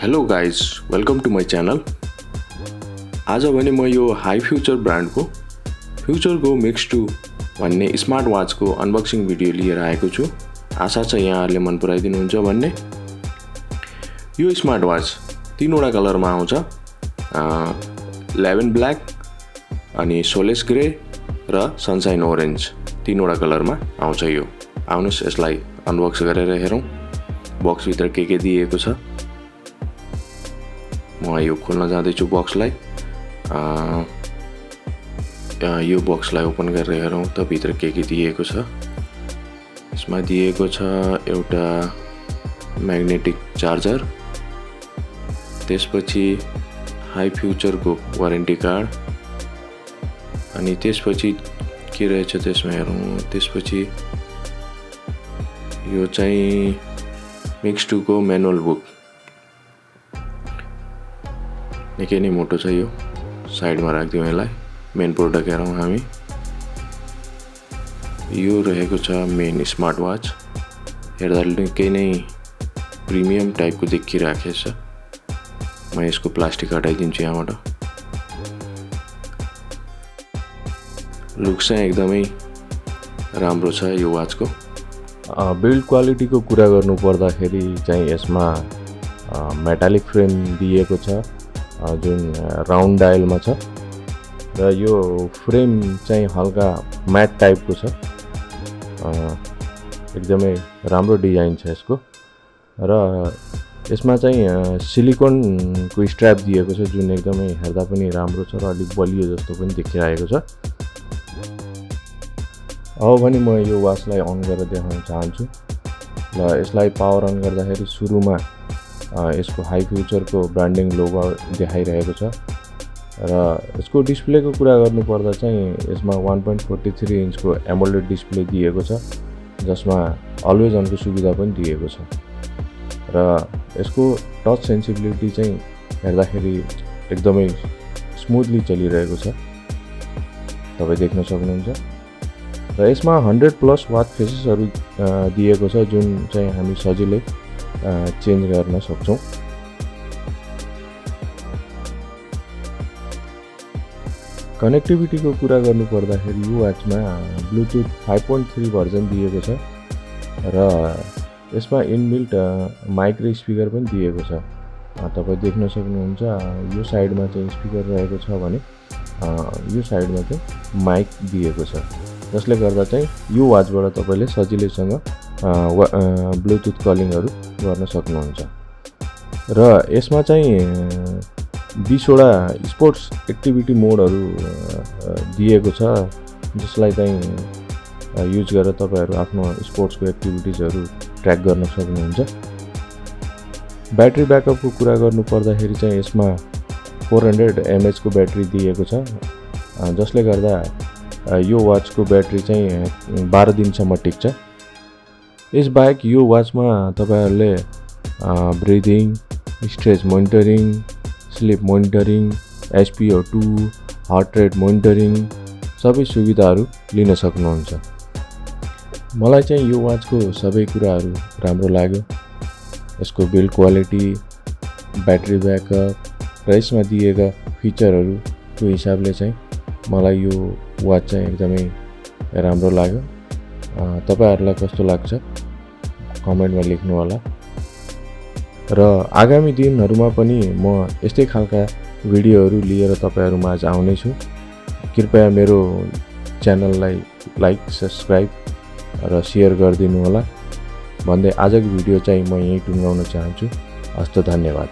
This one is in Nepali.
Hello guys, welcome to my channel. आज भने म यो हाइफ्युचर ब्रान्डको फ्युचरगो Mix2 भन्ने स्मार्ट वाचको अनबक्सिङ भिडियो लिएर आएको छु। आशा छ यहाँहरूले मन पराइदिनुहुन्छ भन्ने। यो स्मार्ट वाच तीनवटा कलरमा आउँछ, 11 ब्ल्याक अनि सोलेस ग्रे र सनसाइन ओरेन्ज, तीनवटा कलरमा आउँछ। यो आउनुहोस् यसलाई अनबक्स गरेर हेरौँ बक्स भित्र के दिएको छ। म यो खोल्न जाँदैछु बक्सलाई। यो बक्सलाई ओपन गरेर हेरौँ त भित्र के दिएको छ। यसमा दिएको छ एउटा म्याग्नेटिक चार्जर, त्यसपछि हाइफ्युचरको वारेन्टी कार्ड, अनि त्यसपछि के रहेछ त्यसमा हेरौँ। त्यसपछि यो चाहिँ Mix2 को म्यानुअल बुक, निकै नै मोटो छ। यो साइडमा राखिदिउँ यसलाई। मेन प्रोडक्ट हेरौँ हामी। यो रहेको छ मेन स्मार्ट वाच। हेर्दा निकै नै प्रिमियम टाइपको देखिरहेको छ। म यसको प्लास्टिक हटाइदिन्छु यहाँबाट। लुक चाहिँ एकदमै राम्रो छ यो वाचको। बिल्ड क्वालिटीको कुरा गर्नु पर्दाखेरि चाहिँ यसमा मेटालिक फ्रेम दिएको छ जुन राउन्ड डायलमा छ र यो फ्रेम चाहिँ हल्का म्याट टाइपको छ। एकदमै राम्रो डिजाइन छ यसको। र यसमा चाहिँ सिलिकनको स्ट्र्याप दिएको छ जुन एकदमै हेर्दा पनि राम्रो छ र अलिक बलियो जस्तो पनि देखिरहेको छ। अब भने म यो वाचलाई अन गरेर देखाउन चाहन्छु। र यसलाई पावर अन गर्दाखेरि सुरुमा यसको हाइफ्युचरको ब्रान्डिङ लोगो देखाइरहेको छ। र यसको डिस्प्लेको कुरा गर्नुपर्दा चाहिँ यसमा 1.43 इन्चको एमोलेड डिस्प्ले दिएको छ, जसमा अलवेज अनको सुविधा पनि दिएको छ। र यसको टच सेन्सिबिलिटी चाहिँ हेर्दाखेरि एकदमै स्मुथली चलिरहेको छ, तपाईँ देख्न सक्नुहुन्छ। र यसमा 100+ वाट फेसेसहरू दिएको छ जुन चाहिँ हामी सजिलै चेन्ज गर्न सक्छौँ। कनेक्टिभिटीको कुरा गर्नु पर्दाखेरि यो वाचमा ब्लुटुथ 5.3 भर्जन दिएको छ र यसमा इनबिल्ट माइक र स्पिकर पनि दिएको छ। तपाईँ देख्न सक्नुहुन्छ। यो साइडमा चाहिँ स्पिकर रहेको छ भने यो साइडमा चाहिँ माइक दिएको छ, जसले गर्दा चाहिँ यो वाचबाट तपाईँले सजिलैसँग ब्लुटुथ कलिङहरू गर्न सक्नुहुन्छ। र यसमा चाहिँ 20वटा स्पोर्ट्स एक्टिभिटी मोडहरू दिएको छ, जसलाई चाहिँ युज गरेर तपाईँहरू आफ्नो स्पोर्ट्सको एक्टिभिटिजहरू ट्र्याक गर्न सक्नुहुन्छ। ब्याट्री ब्याकअपको कुरा गर्नु पर्दाखेरि चाहिँ यसमा 400 mAh को ब्याट्री दिएको छ, जसले गर्दा यो वाचको ब्याट्री चाहिँ 12 दिनसम्म टिक्छ। यसबाहेक यो वाचमा तपाईँहरूले breathing, stretch monitoring, sleep monitoring, SpO2, heart rate monitoring सबै सुविधाहरू लिन सक्नुहुन्छ। मलाई चाहिँ यो वाचको सबै कुराहरू राम्रो लाग्यो। यसको बिल्ड क्वालिटी, ब्याट्री ब्याकअप र यसमा दिएका फिचरहरूको हिसाबले चाहिँ मलाई यो वाच चाहिँ एकदमै राम्रो लाग्यो। तपाईहरुलाई कस्तो लाग्छ कमेन्टमा लेख्नु होला। र आगामी दिनहरुमा पनि म यस्तै खालका भिडियोहरू लिएर तपाईहरुमाझ आउने छु। कृपया मेरो च्यानललाई लाइक, सब्स्क्राइब र शेयर गरिदिनु होला भन्दै आजको भिडियो चाहिँ म यही टुङ्गाउन चाहन्छु। हस्त धन्यवाद।